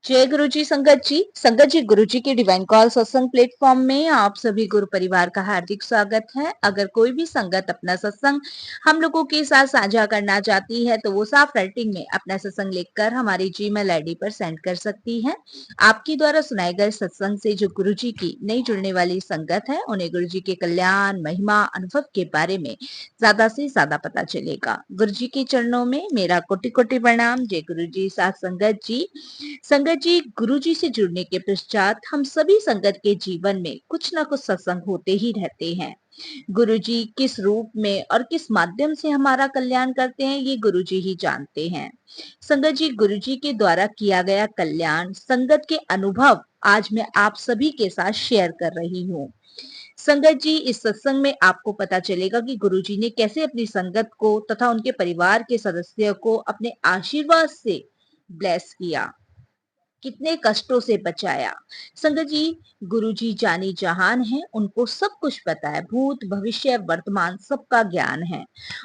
जय गुरु जी। संगत जी गुरु जी के डिवाइन कॉल सत्संग प्लेटफॉर्म में आप सभी गुरु परिवार का हार्दिक स्वागत है। अगर कोई भी संगत अपना सत्संग हम लोगों के साथ साझा करना चाहती है तो वो साफ राइटिंग में अपना सत्संग लिखकर हमारी जीमेल आईडी पर सेंड कर सकती है। आपकी द्वारा सुनाए गए सत्संग से जो गुरु जी की नई जुड़ने वाली संगत है उन्हें गुरु जी के कल्याण महिमा अनुभव के बारे में ज्यादा से ज्यादा पता चलेगा। गुरु जी के चरणों में मेरा कोटि कोटि प्रणाम। जय गुरु जी। साथ संगत जी, गुरु जी से जुड़ने के पश्चात हम सभी संगत के जीवन में कुछ ना कुछ सत्संग होते ही रहते हैं। गुरु जी किस रूप में और किस माध्यम से हमारा कल्याण करते हैं ये गुरु जी ही जानते हैं। संगत जी गुरु जी के द्वारा किया गया कल्याण संगत के अनुभव आज मैं आप सभी के साथ शेयर कर रही हूँ। संगत जी इस सत्संग में आपको पता चलेगा कि गुरु जी ने कैसे अपनी संगत को तथा उनके परिवार के सदस्य को अपने आशीर्वाद से ब्लेस किया, कितने कष्टों से बचाया। संगत जी गुरु जी जानी जहान है, उनको सब कुछ पता है। भूत भविष्य वर्तमान सबका ज्ञान है,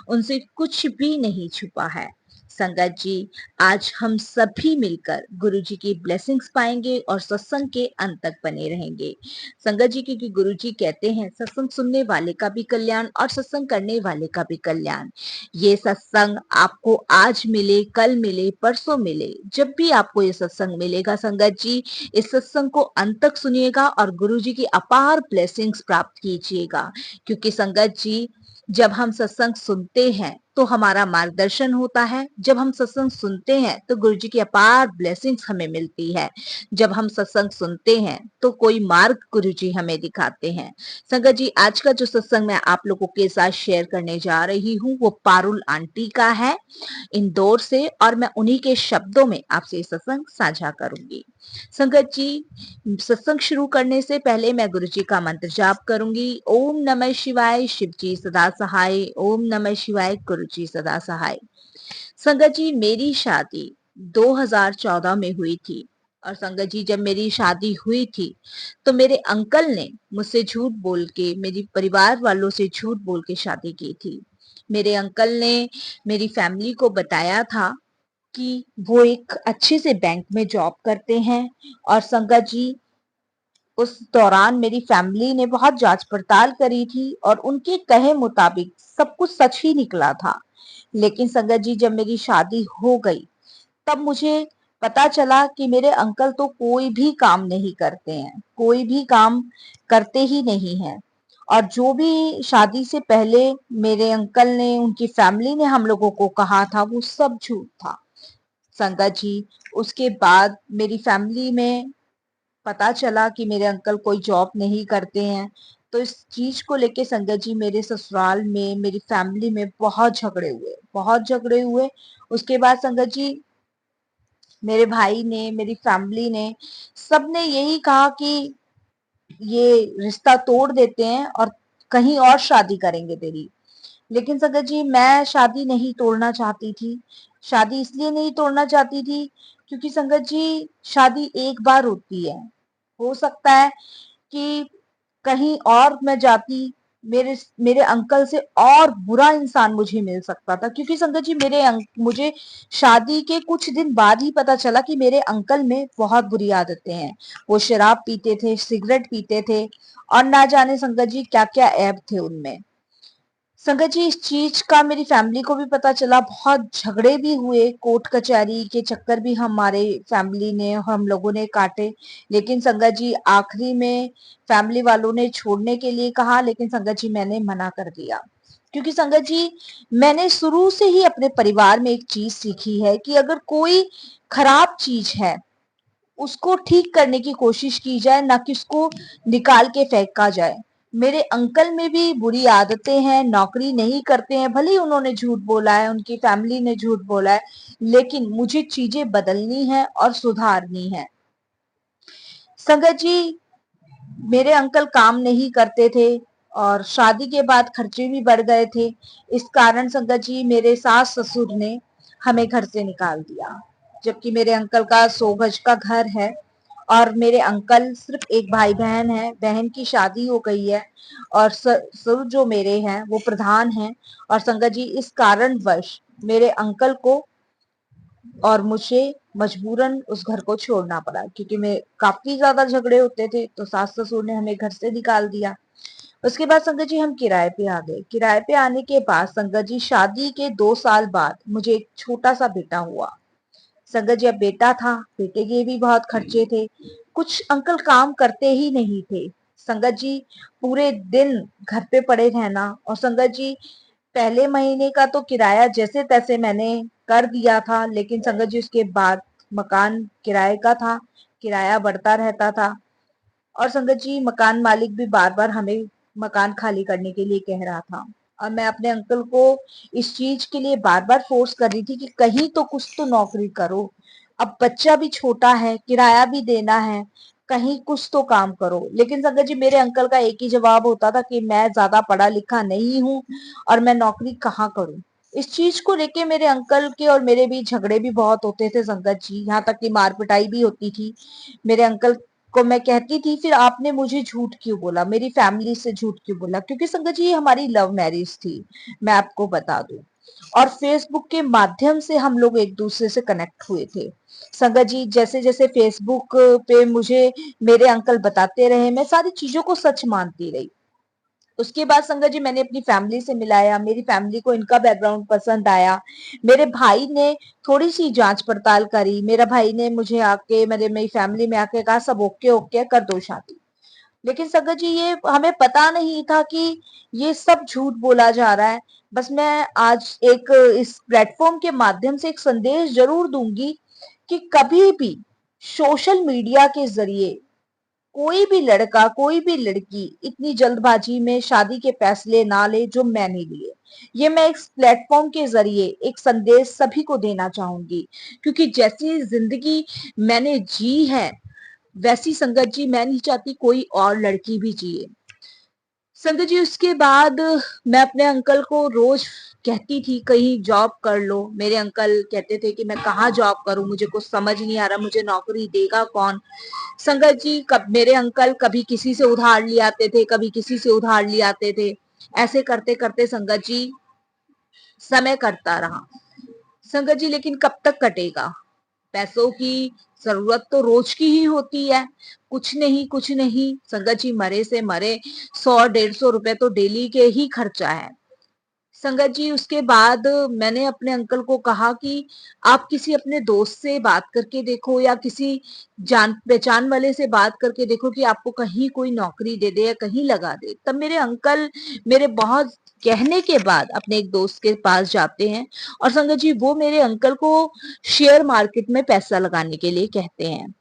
उनसे कुछ भी नहीं छुपा है। संगत जी आज हम सभी मिलकर गुरु जी की ब्लेसिंग्स पाएंगे और सत्संग के अंत तक बने रहेंगे। संगत जी क्योंकि गुरु जी कहते हैं सत्संग सुनने वाले का भी कल्याण और सत्संग करने वाले का भी कल्याण। ये सत्संग आपको आज मिले, कल मिले, परसों मिले, जब भी आपको ये सत्संग मिलेगा संगत जी इस सत्संग को अंत तक सुनिएगा और गुरु जी की अपार ब्लेसिंग्स प्राप्त कीजिएगा। क्योंकि संगत जी जब हम सत्संग सुनते हैं तो हमारा मार्गदर्शन होता है, जब हम सत्संग सुनते हैं तो गुरु जी की अपार ब्लेसिंग्स हमें मिलती है। जब हम सत्संग सुनते हैं तो कोई मार्ग गुरु जी हमें दिखाते हैं। संगत जी आज का जो सत्संग मैं आप लोगों के साथ शेयर करने जा रही हूँ वो पारुल आंटी का है, इंदौर से, और मैं उन्हीं के शब्दों में आपसे सत्संग साझा करूंगी। संगत जी सत्संग शुरू करने से पहले मैं गुरु जी का मंत्र जाप करूंगी। ओम नमः शिवाय, शिव जी सदा सहाय। ओम नमः शिवाय, गुरु जी सदा सहाय। संगत जी मेरी शादी 2014 में हुई थी और संगत जी जब मेरी शादी हुई थी तो मेरे अंकल ने मुझसे झूठ बोल के, मेरी परिवार वालों से झूठ बोल के शादी की थी। मेरे अंकल ने मेरी फैमिली को बताया था कि वो एक अच्छे से बैंक में जॉब करते हैं। और संगत जी उस दौरान मेरी फैमिली ने बहुत जांच पड़ताल करी थी और उनके कहे मुताबिक सब कुछ सच ही निकला था। लेकिन संगत जी जब मेरी शादी हो गई तब मुझे पता चला कि मेरे अंकल तो कोई भी काम नहीं करते हैं, कोई भी काम करते ही नहीं हैं। और जो भी शादी से पहले मेरे अंकल ने, उनकी फैमिली ने हम लोगों को कहा था वो सब झूठ था। संगत जी उसके बाद मेरी फैमिली में पता चला कि मेरे अंकल कोई जॉब नहीं करते हैं, तो इस चीज को लेके संगत जी मेरे ससुराल में, मेरी फैमिली में बहुत झगड़े हुए, बहुत झगड़े हुए। उसके बाद संगत जी मेरे भाई ने, मेरी फैमिली ने, सबने यही कहा कि ये रिश्ता तोड़ देते हैं और कहीं और शादी करेंगे तेरी। लेकिन संगत जी मैं शादी नहीं तोड़ना चाहती थी। शादी इसलिए नहीं तोड़ना चाहती थी क्योंकि संगत जी शादी एक बार होती है। हो सकता है कि कहीं और मैं जाती, मेरे मेरे अंकल से और बुरा इंसान मुझे मिल सकता था। क्योंकि संगत जी मुझे शादी के कुछ दिन बाद ही पता चला कि मेरे अंकल में बहुत बुरी आदतें हैं। वो शराब पीते थे, सिगरेट पीते थे और ना जाने संगत जी क्या क्या ऐब थे उनमें। संगत जी इस चीज का मेरी फैमिली को भी पता चला, बहुत झगड़े भी हुए, कोर्ट कचहरी के चक्कर भी हमारे फैमिली ने, हम लोगों ने काटे। लेकिन संगत जी आखिरी में फैमिली वालों ने छोड़ने के लिए कहा, लेकिन संगत जी मैंने मना कर दिया। क्योंकि संगत जी मैंने शुरू से ही अपने परिवार में एक चीज सीखी है कि अगर कोई खराब चीज है उसको ठीक करने की कोशिश की जाए, ना कि उसको निकाल के फेंका जाए। मेरे अंकल में भी बुरी आदतें हैं, नौकरी नहीं करते हैं, भले ही उन्होंने झूठ बोला है, उनकी फैमिली ने झूठ बोला है, लेकिन मुझे चीजें बदलनी है और सुधारनी है। संगत जी मेरे अंकल काम नहीं करते थे और शादी के बाद खर्चे भी बढ़ गए थे। इस कारण संगत जी मेरे सास ससुर ने हमें घर से निकाल दिया। जबकि मेरे अंकल का 100 गज का घर है और मेरे अंकल सिर्फ एक भाई बहन है, बहन की शादी हो गई है और ससुर जो मेरे हैं वो प्रधान हैं। और संगत जी इस कारणवश मेरे अंकल को और मुझे मजबूरन उस घर को छोड़ना पड़ा, क्योंकि मैं काफी ज्यादा झगड़े होते थे, तो सास ससुर ने हमें घर से निकाल दिया। उसके बाद संगत जी हम किराए पे आ गए। किराए पे आने के बाद संगत जी शादी के 2 साल बाद मुझे एक छोटा सा बेटा हुआ। संगत जी अब बेटा था, बेटे के भी बहुत खर्चे थे। कुछ अंकल काम करते ही नहीं थे। संगत जी पूरे दिन घर पे पड़े रहना। और संगत जी पहले महीने का तो किराया जैसे तैसे मैंने कर दिया था, लेकिन संगत जी उसके बाद मकान किराए का था, किराया बढ़ता रहता था। और संगत जी मकान मालिक भी बार बार हमें मकान खाली करने के लिए कह रहा था। और मैं अपने अंकल को इस चीज के लिए बार बार फोर्स कर रही थी कि कहीं तो कुछ तो नौकरी करो, अब बच्चा भी छोटा है, किराया भी देना है, कहीं कुछ तो काम करो। लेकिन संगत जी मेरे अंकल का एक ही जवाब होता था कि मैं ज्यादा पढ़ा लिखा नहीं हूँ और मैं नौकरी कहाँ करूँ। इस चीज को लेके मेरे अंकल के और मेरे बीच झगड़े भी बहुत होते थे संगत जी, यहाँ तक कि मार पिटाई भी होती थी। मेरे अंकल को मैं कहती थी, फिर आपने मुझे झूठ क्यों बोला, मेरी फैमिली से झूठ क्यों बोला, क्योंकि संगत जी हमारी लव मैरिज थी, मैं आपको बता दूं। और फेसबुक के माध्यम से हम लोग एक दूसरे से कनेक्ट हुए थे। संगत जी जैसे जैसे फेसबुक पे मुझे मेरे अंकल बताते रहे, मैं सारी चीजों को सच मानती रही। उसके बाद संगत जी मैंने अपनी फैमिली से मिलाया, मेरी फैमिली को इनका बैकग्राउंड पसंद आया। मेरे भाई ने थोड़ी सी जांच पड़ताल करी, मेरा भाई ने मुझे आके मेरी फैमिली में आके कहा सब ओके ओके कर दो शादी। लेकिन संगत जी ये हमें पता नहीं था कि ये सब झूठ बोला जा रहा है। बस मैं आज एक इस प्लेटफॉर्म के माध्यम से एक संदेश जरूर दूंगी कि कभी भी सोशल मीडिया के जरिए कोई भी लड़का कोई भी लड़की इतनी जल्दबाजी में शादी के फैसले ना ले जो मैंने लिए। ये मैं इस प्लेटफॉर्म के जरिए एक संदेश सभी को देना चाहूंगी, क्योंकि जैसी जिंदगी मैंने जी है वैसी संगत जी मैं नहीं चाहती कोई और लड़की भी जिए। संगत जी उसके बाद मैं अपने अंकल को रोज कहती थी कहीं जॉब कर लो। मेरे अंकल कहते थे कि मैं कहाँ जॉब करूं, मुझे कुछ समझ नहीं आ रहा, मुझे नौकरी देगा कौन। संगत जी कब मेरे अंकल कभी किसी से उधार ले आते थे, कभी किसी से उधार ले आते थे। ऐसे करते करते संगत जी समय कटता रहा। संगत जी लेकिन कब तक कटेगा, पैसों की जरूरत तो रोज की ही होती है। कुछ नहीं संगत जी मरे से मरे 100-150 रुपए तो डेली के ही खर्चा है। संगत जी उसके बाद मैंने अपने अंकल को कहा कि आप किसी अपने दोस्त से बात करके देखो या किसी जान पहचान वाले से बात करके देखो कि आपको कहीं कोई नौकरी दे दे या कहीं लगा दे। तब मेरे अंकल मेरे बहुत कहने के बाद अपने एक दोस्त के पास जाते हैं और संगत जी वो मेरे अंकल को शेयर मार्केट में पैसा लगाने के लिए कहते हैं।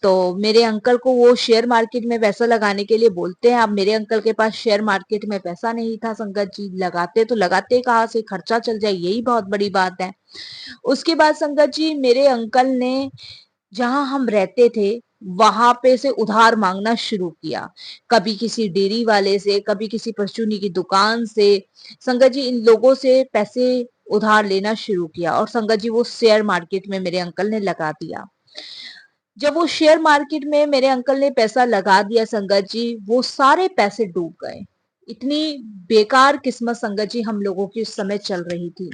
तो मेरे अंकल को वो शेयर मार्केट में पैसा लगाने के लिए बोलते हैं। अब मेरे अंकल के पास शेयर मार्केट में पैसा नहीं था संगत जी, लगाते तो लगाते कहाँ से, खर्चा चल जाए यही बहुत बड़ी बात है। उसके बाद संगत जी मेरे अंकल ने जहां हम रहते थे वहां पे से उधार मांगना शुरू किया। कभी किसी डेयरी वाले से, कभी किसी परचूनी की दुकान से। संगत जी इन लोगों से पैसे उधार लेना शुरू किया और संगत जी वो शेयर मार्केट में मेरे अंकल ने लगा दिया। जब वो शेयर मार्केट में मेरे अंकल ने पैसा लगा दिया संगत जी, वो सारे पैसे डूब गए। इतनी बेकार किस्मत संगत जी हम लोगों की उस समय चल रही थी।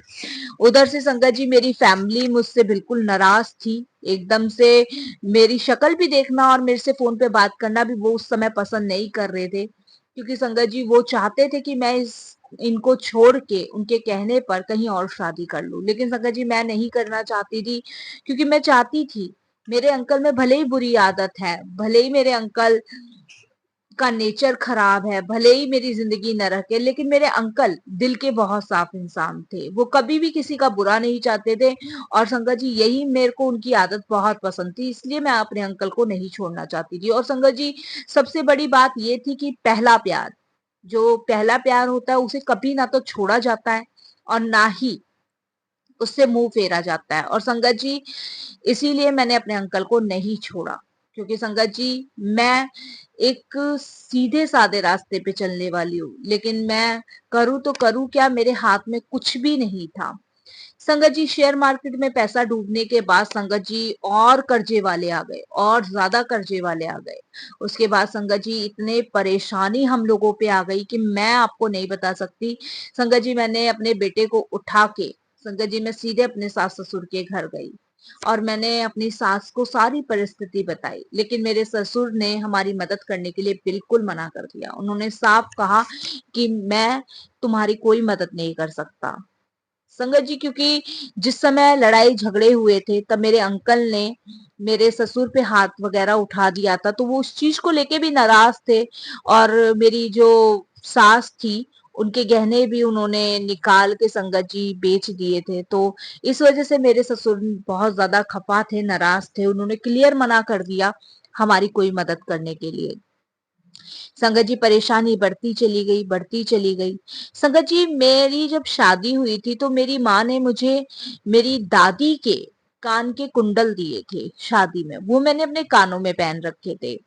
उधर से संगत जी मेरी फैमिली मुझसे बिल्कुल नाराज थी। एकदम से मेरी शक्ल भी देखना और मेरे से फोन पे बात करना भी वो उस समय पसंद नहीं कर रहे थे, क्योंकि संगत जी वो चाहते थे कि मैं इस इनको छोड़ के उनके कहने पर कहीं और शादी कर लूं। लेकिन संगत जी मैं नहीं करना चाहती थी, क्योंकि मैं चाहती थी मेरे अंकल में भले ही बुरी आदत है, भले ही मेरे अंकल का नेचर खराब है, भले ही मेरी जिंदगी नरक है, लेकिन मेरे अंकल दिल के बहुत साफ इंसान थे। वो कभी भी किसी का बुरा नहीं चाहते थे। और संगत जी यही मेरे को उनकी आदत बहुत पसंद थी, इसलिए मैं अपने अंकल को नहीं छोड़ना चाहती थी। और संगत जी सबसे बड़ी बात ये थी कि पहला प्यार, जो पहला प्यार होता है उसे कभी ना तो छोड़ा जाता है और ना ही उससे मुंह फेरा जाता है। और संगत जी इसीलिए मैंने अपने अंकल को नहीं छोड़ा, क्योंकि संगत जी मैं एक सीधे साधे रास्ते पे चलने वाली हूँ, लेकिन मैं करूँ तो करूँ क्या, मेरे हाथ में कुछ भी नहीं था। संगत जी शेयर मार्केट में पैसा डूबने के बाद संगत जी और कर्जे वाले आ गए, और ज्यादा कर्जे वाले आ गए। उसके बाद संगत जी इतने परेशानी हम लोगों पे आ गई कि मैं आपको नहीं बता सकती। संगत जी मैंने अपने बेटे को उठा के संगत जी मैं सीधे अपने सास ससुर के घर गई। और मैंने अपनी सास को सारी परिस्थिति बताई, लेकिन मेरे ससुर ने हमारी मदद करने के लिए बिल्कुल मना कर दिया। उन्होंने साफ कहा कि मैं तुम्हारी कोई मदद नहीं कर सकता। संगत जी, क्योंकि जिस समय लड़ाई झगड़े हुए थे तब मेरे अंकल ने मेरे ससुर पे हाथ वगैरह उठा दिया था, तो वो उस चीज को लेके भी नाराज थे। और मेरी जो सास थी, उनके गहने भी उन्होंने निकाल के संगत जी बेच दिए थे। तो इस वजह से मेरे ससुर बहुत ज्यादा खफा थे, नाराज थे। उन्होंने क्लियर मना कर दिया हमारी कोई मदद करने के लिए। संगत जी, परेशानी बढ़ती चली गई, बढ़ती चली गई। संगत जी, मेरी जब शादी हुई थी तो मेरी माँ ने मुझे मेरी दादी के कान के कुंडल दिए थे शादी में, वो मैंने अपने कानों में पहन रखे थे।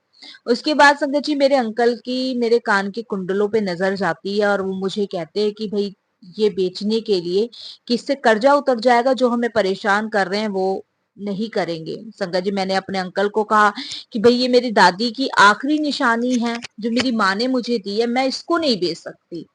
उसके बाद संगत जी, मेरे अंकल की मेरे कान के कुंडलों पे नजर जाती है और वो मुझे कहते हैं कि भाई ये बेचने के लिए, कि इससे कर्जा उतर जाएगा, जो हमें परेशान कर रहे हैं वो नहीं करेंगे। संगत जी, मैंने अपने अंकल को कहा कि भाई ये मेरी दादी की आखिरी निशानी है जो मेरी माँ ने मुझे दी है, मैं इसको नहीं बेच सकती।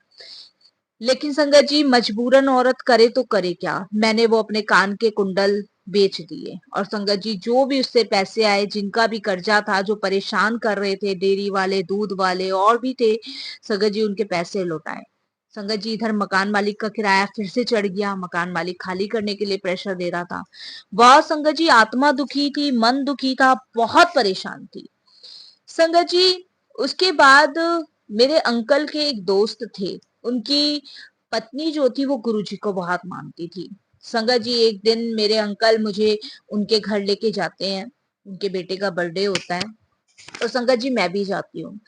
लेकिन संगत जी, मजबूरन औरत करे तो करे क्या, मैंने वो अपने कान के कुंडल बेच दिए। और संगत जी, जो भी उससे पैसे आए, जिनका भी कर्जा था, जो परेशान कर रहे थे, डेयरी वाले, दूध वाले और भी थे, संगत जी उनके पैसे लौटाए। संगत जी, इधर मकान मालिक का किराया फिर से चढ़ गया, मकान मालिक खाली करने के लिए प्रेशर दे रहा था। वह संगत जी, आत्मा दुखी थी, मन दुखी था, बहुत परेशान थी। संगत जी, उसके बाद मेरे अंकल के एक दोस्त थे, उनकी पत्नी जो थी वो गुरुजी को बहुत मानती थी। संगत जी, एक दिन मेरे अंकल मुझे उनके घर लेके जाते हैं, उनके बेटे का बर्थडे होता है, तो संगत जी मैं भी जाती हूँ।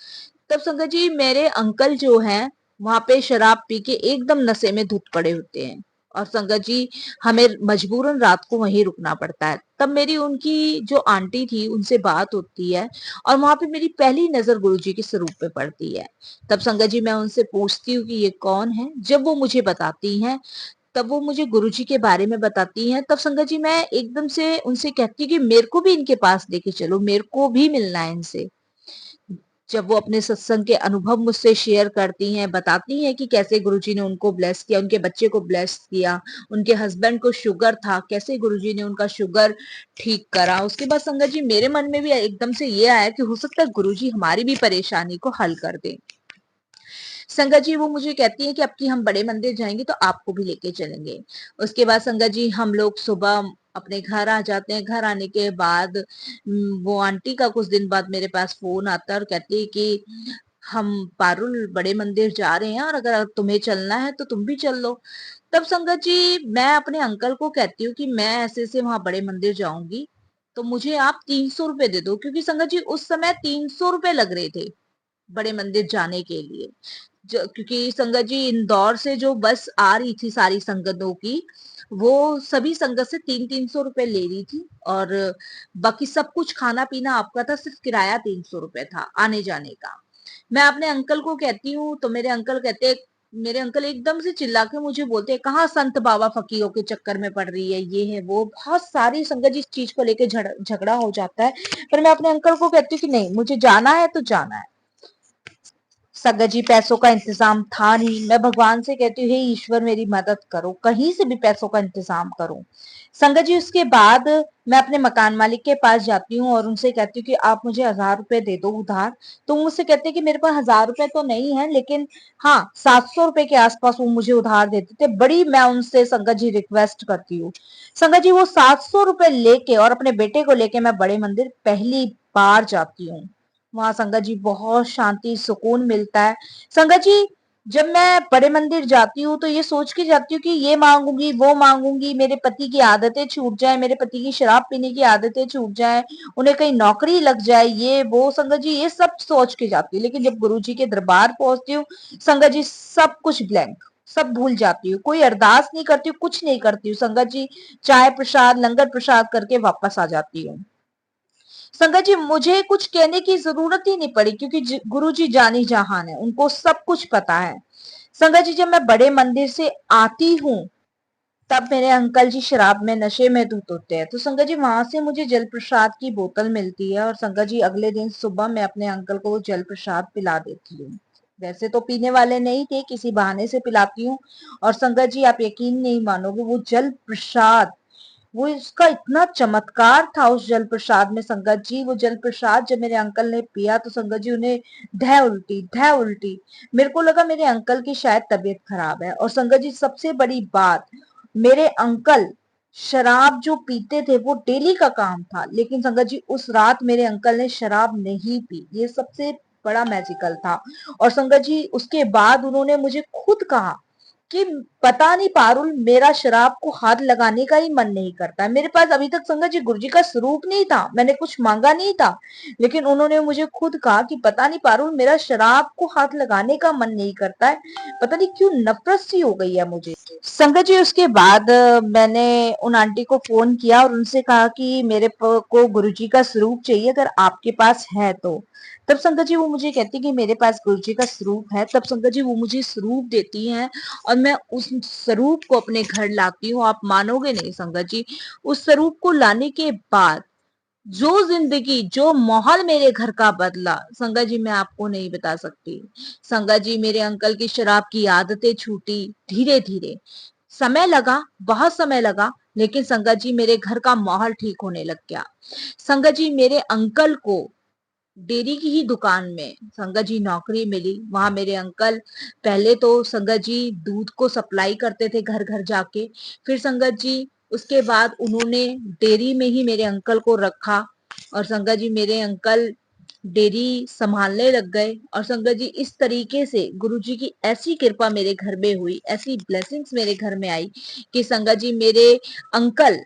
तब संगत जी, मेरे अंकल जो हैं वहां पे शराब पी के एकदम नशे में धुत पड़े होते हैं। और संगत जी, हमें मजबूरन रात को वहीं रुकना पड़ता है। तब मेरी उनकी जो आंटी थी उनसे बात होती है, और वहां पे मेरी पहली नजर गुरुजी के स्वरूप पे पड़ती है। तब संगत जी, मैं उनसे पूछती हूँ कि ये कौन है। जब वो मुझे बताती हैं, तब वो मुझे गुरुजी के बारे में बताती हैं, तब संगत जी मैं एकदम से उनसे कहती हूँ कि मेरे को भी इनके पास लेके चलो, मेरे को भी मिलना है इनसे। जब वो अपने सत्संग के अनुभव मुझसे शेयर करती हैं, बताती हैं कि कैसे गुरुजी ने उनको ब्लेस किया, उनके बच्चे को ब्लेस किया, उनके हस्बैंड को शुगर था, कैसे गुरुजी ने उनका शुगर ठीक करा। उसके बाद संगत जी, मेरे मन में भी एकदम से ये आया कि हो सकता है गुरुजी हमारी भी परेशानी को हल कर दें। संगत जी, वो मुझे कहती है कि अब की हम बड़े मंदिर जाएंगे तो आपको भी लेके चलेंगे। उसके बाद संगत जी, हम लोग सुबह अपने घर आ जाते हैं। घर आने के बाद वो आंटी का कुछ दिन बाद मेरे पास फोन आता है और कहती है कि हम पारुल बड़े मंदिर जा रहे हैं और अगर तुम्हें चलना है तो तुम भी चल लो। तब संगत जी, मैं अपने अंकल को कहती हूँ कि मैं ऐसे से वहां बड़े मंदिर जाऊंगी, तो मुझे आप 300 रुपए दे दो, क्योंकि संगत जी उस समय 300 रुपए लग रहे थे बड़े मंदिर जाने के लिए। क्योंकि संगत जी, इंदौर से जो बस आ रही थी सारी संगतों की, वो सभी संगत से 300-300 रुपए ले रही थी, और बाकी सब कुछ खाना पीना आपका था, सिर्फ किराया 300 रुपए था आने जाने का। मैं अपने अंकल को कहती हूँ तो मेरे अंकल कहते हैं, मेरे अंकल एकदम से चिल्ला के मुझे बोलते हैं, कहाँ संत बाबा फकीरों के चक्कर में पड़ रही है, ये है वो, बहुत सारी संगत जी इस चीज को लेके झगड़ा हो जाता है। पर मैं अपने अंकल को कहती हूँ कि नहीं, मुझे जाना है तो जाना है। संगत जी, पैसों का इंतजाम था नहीं। मैं भगवान से कहती हूँ, हे ईश्वर मेरी मदद करो, कहीं से भी पैसों का इंतजाम करो। संगत जी, उसके बाद मैं अपने मकान मालिक के पास जाती हूँ और उनसे कहती हूँ कि आप मुझे 1000 रुपए दे दो उधार। तो वो मुझसे कहते हैं कि मेरे पास 1000 रुपए तो नहीं है, लेकिन हाँ 700 रुपए के आसपास वो मुझे उधार देते थे। बड़ी मैं उनसे संगत जी रिक्वेस्ट करती हूँ। संगत जी, वो 700 रुपए लेके और अपने बेटे को लेके मैं बड़े मंदिर पहली बार जाती हूँ। वहां संगत जी बहुत शांति सुकून मिलता है। संगत जी, जब मैं बड़े मंदिर जाती हूँ तो ये सोच के जाती हूँ कि ये मांगूंगी वो मांगूंगी, मेरे पति की आदतें छूट जाए, मेरे पति की शराब पीने की आदतें छूट जाए, उन्हें कहीं नौकरी लग जाए, ये वो। संगत जी, ये सब सोच के जाती हूँ, लेकिन जब गुरु जी के दरबार पहुंचती हूँ संगत जी, सब कुछ ब्लैंक, सब भूल जाती हूँ। कोई अरदास नहीं करती हूँ, कुछ नहीं करती हूँ संगत जी। चाय प्रसाद लंगर प्रसाद करके वापस आ जाती हूँ। संगत जी, मुझे कुछ कहने की जरूरत ही नहीं पड़ी, क्योंकि गुरु जी जानी जहान है, उनको सब कुछ पता है। संगत जी, जब मैं बड़े मंदिर से आती हूँ तब मेरे अंकल जी शराब में नशे में धुत होते हैं, तो संगत जी वहां से मुझे जल प्रसाद की बोतल मिलती है, और संगत जी अगले दिन सुबह मैं अपने अंकल को वो जल प्रसाद पिला देती हूँ। वैसे तो पीने वाले नहीं थे, किसी बहाने से पिलाती हूँ। और संगत जी, आप यकीन नहीं मानोगे, वो जल प्रसाद वो इसका इतना चमत्कार था उस जल प्रसाद में संगत जी। वो जल प्रसाद जब मेरे अंकल ने पिया तो संगत जी उन्हें ढह उल्टी। मेरे को लगा मेरे अंकल की शायद तबीयत खराब है। और संगत जी सबसे बड़ी बात, मेरे अंकल शराब जो पीते थे वो डेली का काम था, लेकिन संगत जी उस रात मेरे अंकल ने शराब नहीं पी। ये सबसे बड़ा मैजिकल था। और संगत जी उसके बाद उन्होंने मुझे खुद कहा कि पता नहीं पारुल, मेरा शराब को हाथ लगाने का ही मन नहीं करता है। मेरे पास अभी तक संगत जी गुरुजी का स्वरूप नहीं था, मैंने कुछ मांगा नहीं था, लेकिन उन्होंने मुझे खुद कहा कि पता नहीं पारुल, मेरा शराब को हाथ लगाने का मन नहीं करता है, पता नहीं क्यों नफरत सी हो गई है मुझे। संगत जी उसके बाद मैंने उन आंटी को फोन किया और उनसे कहा कि को गुरुजी का स्वरूप चाहिए, अगर आपके पास है तो। तब संगत जी वो मुझे कहती कि मेरे पास गुरुजी का स्वरूप है। तब संगत जी वो मुझे स्वरूप देती हैं और मैं उस स्वरूप को अपने घर लाती हूँ। आप मानोगे नहीं संगत जी, उस स्वरूप को लाने के बाद जो जिंदगी, जो माहौल मेरे घर का बदला संगत जी, मैं आपको नहीं बता सकती। संगत जी मेरे अंकल की शराब की आदतें छूटी धीरे धीरे। समय लगा, बहुत समय लगा, लेकिन संगत जी मेरे घर का माहौल ठीक होने लग गया। संगत जी मेरे अंकल को डेयरी की ही दुकान में संगत जी नौकरी मिली। वहां मेरे अंकल पहले तो संगत जी दूध को सप्लाई करते थे घर घर जाके। फिर संगत जी उसके बाद उन्होंने डेयरी में ही मेरे अंकल को रखा। और संगत जी मेरे अंकल डेयरी संभालने लग गए। और संगत जी इस तरीके से गुरुजी की ऐसी कृपा मेरे घर में हुई, ऐसी ब्लेसिंग्स मेरे घर में आई कि संगत जी मेरे अंकल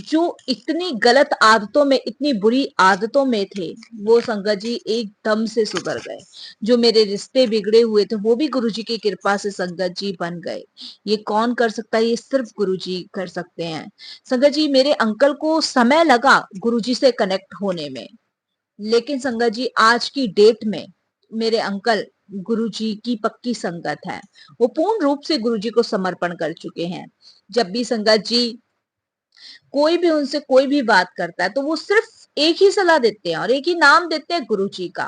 जो इतनी गलत आदतों में, इतनी बुरी आदतों में थे, वो संगत जी एकदम से सुधर गए। जो मेरे रिश्ते बिगड़े हुए थे वो भी गुरुजी की कृपा से संगत जी बन गए। ये कौन कर सकता है? ये सिर्फ गुरुजी कर सकते हैं। संगत जी मेरे अंकल को समय लगा गुरुजी से कनेक्ट होने में, लेकिन संगत जी आज की डेट में मेरे अंकल गुरुजी की पक्की संगत है। वो पूर्ण रूप से गुरुजी को समर्पण कर चुके हैं। जब भी संगत जी कोई भी उनसे कोई भी बात करता है तो वो सिर्फ एक ही सलाह देते हैं और एक ही नाम देते हैं, गुरुजी का।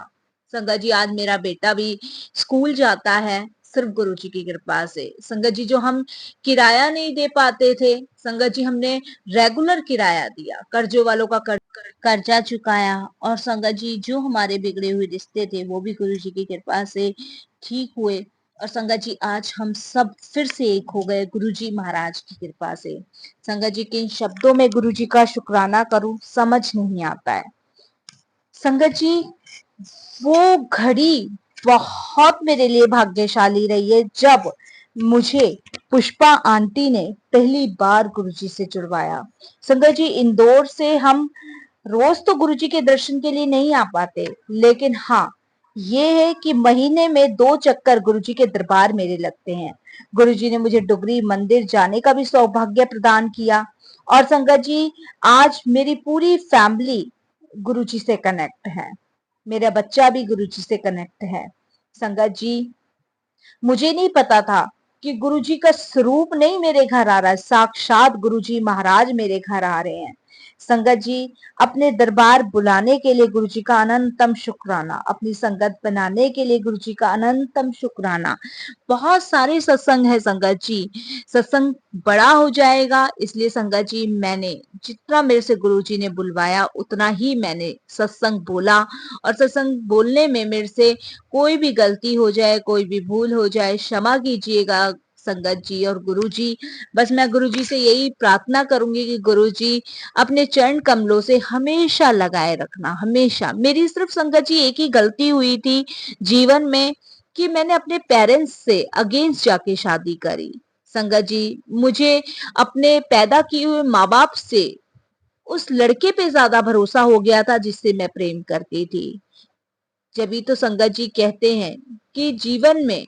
संगत जी आज मेरा बेटा भी स्कूल जाता है सिर्फ गुरुजी की कृपा से। संगत जी जो हम किराया नहीं दे पाते थे, संगत जी हमने रेगुलर किराया दिया, कर्जों वालों का कर्जा चुकाया। और संगत जी जो हमारे बिगड़े हुए रिश्ते थे वो भी गुरुजी की कृपा से ठीक हुए। और संगत जी आज हम सब फिर से एक हो गए गुरुजी महाराज की कृपा से। संगत जी किन शब्दों में गुरुजी का शुक्राना करूं समझ नहीं आता है। संगत जी वो घड़ी बहुत मेरे लिए भाग्यशाली रही है जब मुझे पुष्पा आंटी ने पहली बार गुरुजी से जुड़वाया। संगत जी इंदौर से हम रोज तो गुरुजी के दर्शन के लिए नहीं आ पाते, लेकिन हाँ ये है कि महीने में 2 चक्कर गुरुजी के दरबार मेरे लगते हैं। गुरुजी ने मुझे डुगरी मंदिर जाने का भी सौभाग्य प्रदान किया। और संगत जी आज मेरी पूरी फैमिली गुरुजी से कनेक्ट है, मेरा बच्चा भी गुरुजी से कनेक्ट है। संगत जी मुझे नहीं पता था कि गुरुजी का स्वरूप नहीं मेरे घर आ रहा है, साक्षात गुरुजी महाराज मेरे घर आ रहे हैं। संगत जी अपने दरबार बुलाने के लिए गुरुजी का अनंतम शुक्राना, अपनी संगत बनाने के लिए गुरुजी का अनंतम शुक्राना। बहुत सारे सत्संग है संगत जी, सत्संग बड़ा हो जाएगा, इसलिए संगत जी मैंने जितना मेरे से गुरुजी ने बुलवाया उतना ही मैंने सत्संग बोला। और सत्संग बोलने में मेरे से कोई भी गलती हो जाए, कोई भी भूल हो जाए, क्षमा कीजिएगा संगत जी और गुरु जी। बस मैं गुरु जी से यही प्रार्थना करूंगी कि गुरु जी अपने चरण कमलों से हमेशा लगाए रखना, हमेशा। मेरी सिर्फ संगत जी एक ही गलती हुई थी जीवन में कि मैंने अपने पेरेंट्स से अगेंस्ट जाके शादी करी। संगत जी मुझे अपने पैदा किए हुए माँ बाप से उस लड़के पे ज्यादा भरोसा हो गया था जिससे मैं प्रेम करती थी। जभी तो संगत जी कहते हैं कि जीवन में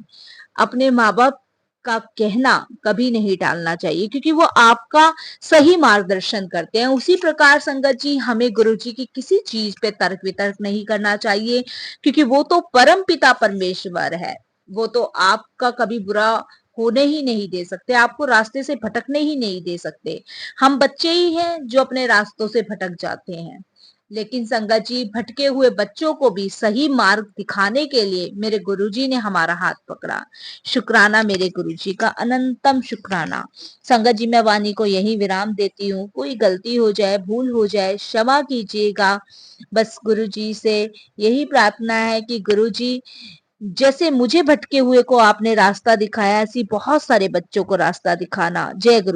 अपने माँ बाप का कहना कभी नहीं टालना चाहिए, क्योंकि वो आपका सही मार्गदर्शन करते हैं। उसी प्रकार संगत जी हमें गुरु जी की किसी चीज पे तर्क वितर्क नहीं करना चाहिए, क्योंकि वो तो परम पिता परमेश्वर है। वो तो आपका कभी बुरा होने ही नहीं दे सकते, आपको रास्ते से भटकने ही नहीं दे सकते। हम बच्चे ही हैं जो अपने रास्तों से भटक जाते हैं, लेकिन संगत जी, भटके हुए बच्चों को भी सही मार्ग दिखाने के लिए मेरे गुरुजी ने हमारा हाथ पकड़ा। शुक्राना मेरे गुरुजी का, अनंतम शुक्राना। संगत जी, मैं वाणी को यही विराम देती हूँ। कोई गलती हो जाए, भूल हो जाए, क्षमा कीजिएगा। बस गुरुजी से यही प्रार्थना है कि गुरुजी, जैसे मुझे भटके हुए को आपने रास्ता दिखाया, ऐसी बहुत सारे बच्चों को रास्ता दिखाना। जय गुरु।